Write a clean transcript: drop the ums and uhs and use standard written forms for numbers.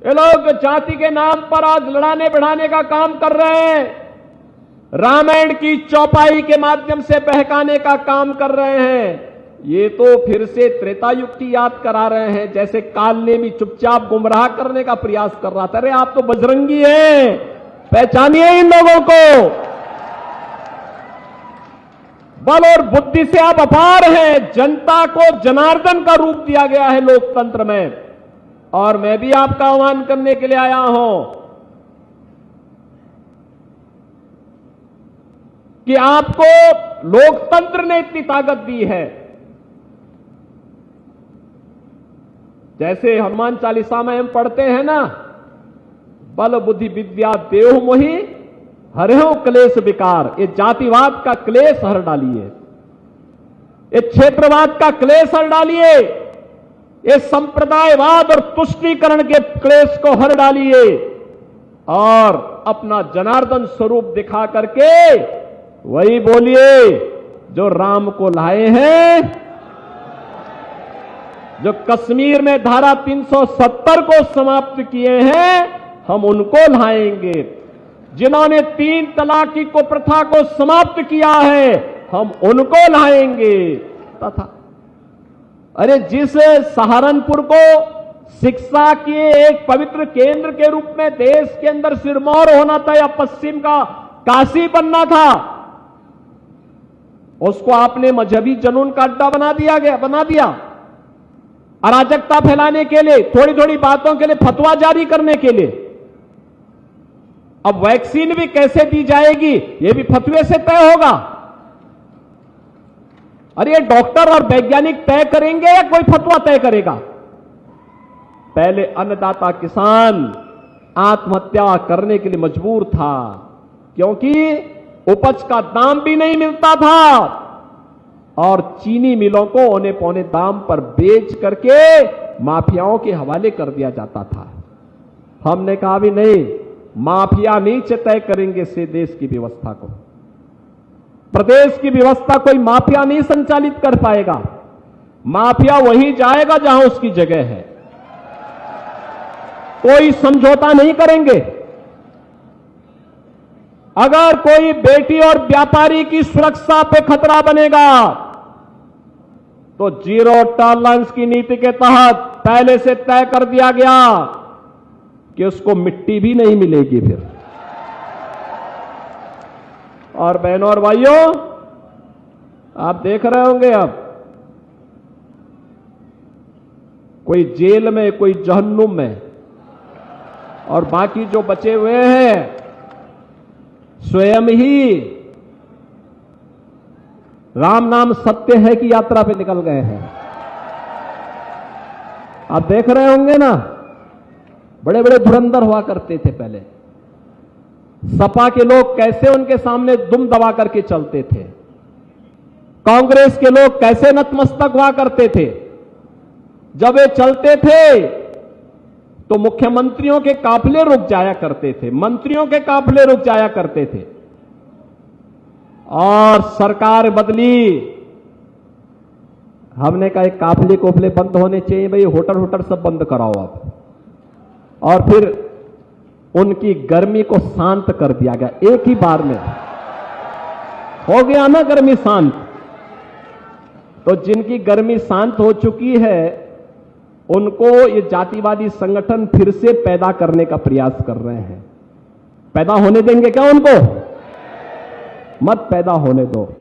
ये लोग जाति के नाम पर आज लड़ाने बढ़ाने का काम कर रहे हैं, रामायण की चौपाई के माध्यम से बहकाने का काम कर रहे हैं। ये तो फिर से त्रेता युग की याद करा रहे हैं, जैसे काल ने भी चुपचाप गुमराह करने का प्रयास कर रहा था। अरे आप तो बजरंगी हैं, पहचानिए इन लोगों को। बल और बुद्धि से आप अपार हैं। जनता को जनार्दन का रूप दिया गया है लोकतंत्र में, और मैं भी आपका आह्वान करने के लिए आया हूं कि आपको लोकतंत्र ने इतनी ताकत दी है। जैसे हनुमान चालीसा में हम पढ़ते हैं ना, बल बुद्धि विद्या देहु मोहि हरहु क्लेश विकार। ये जातिवाद का क्लेश हर डालिए, ये क्षेत्रवाद का क्लेश हर डालिए, ये संप्रदायवाद और तुष्टीकरण के क्लेश को हर डालिए, और अपना जनार्दन स्वरूप दिखा करके वही बोलिए जो राम को लाए हैं, जो कश्मीर में धारा 370 को समाप्त किए हैं, हम उनको लाएंगे। जिन्होंने 3 तलाक को प्रथा को समाप्त किया है, हम उनको लाएंगे। तथा अरे जिस सहारनपुर को शिक्षा के एक पवित्र केंद्र के रूप में देश के अंदर सिरमौर होना था या पश्चिम का काशी बनना था, उसको आपने मजहबी जुनून का अड्डा बना दिया अराजकता फैलाने के लिए, थोड़ी थोड़ी बातों के लिए फतवा जारी करने के लिए। अब वैक्सीन भी कैसे दी जाएगी, यह भी फतवे से तय होगा। अरे ये डॉक्टर और वैज्ञानिक तय करेंगे या कोई फतवा तय करेगा? पहले अन्नदाता किसान आत्महत्या करने के लिए मजबूर था, क्योंकि उपज का दाम भी नहीं मिलता था, और चीनी मिलों को औने पौने दाम पर बेच करके माफियाओं के हवाले कर दिया जाता था। हमने कहा भी नहीं, माफिया नीचे तय करेंगे से देश की व्यवस्था को। प्रदेश की व्यवस्था कोई माफिया नहीं संचालित कर पाएगा। माफिया वहीं जाएगा जहां उसकी जगह है, कोई समझौता नहीं करेंगे। अगर कोई बेटी और व्यापारी की सुरक्षा पे खतरा बनेगा तो जीरो टॉलरेंस की नीति के तहत पहले से तय कर दिया गया कि उसको मिट्टी भी नहीं मिलेगी फिर। और बहनों और भाइयों, आप देख रहे होंगे अब कोई जेल में, कोई जहन्नुम में, और बाकी जो बचे हुए हैं स्वयं ही राम नाम सत्य है की यात्रा पे निकल गए हैं। आप देख रहे होंगे ना, बड़े बड़े धुरंधर हुआ करते थे पहले। सपा के लोग कैसे उनके सामने दुम दबा करके चलते थे, कांग्रेस के लोग कैसे नतमस्तक हुआ करते थे। जब वे चलते थे तो मुख्यमंत्रियों के काफिले रुक जाया करते थे, मंत्रियों के काफिले रुक जाया करते थे, और सरकार बदली। हमने कहा एक काफिले कोफिले बंद होने चाहिए भाई, होटल होटल सब बंद कराओ आप। और फिर उनकी गर्मी को शांत कर दिया गया, एक ही बार में हो गया ना गर्मी शांत। तो जिनकी गर्मी शांत हो चुकी है, उनको ये जातिवादी संगठन फिर से पैदा करने का प्रयास कर रहे हैं। पैदा होने देंगे क्या उनको? मत पैदा होने दो।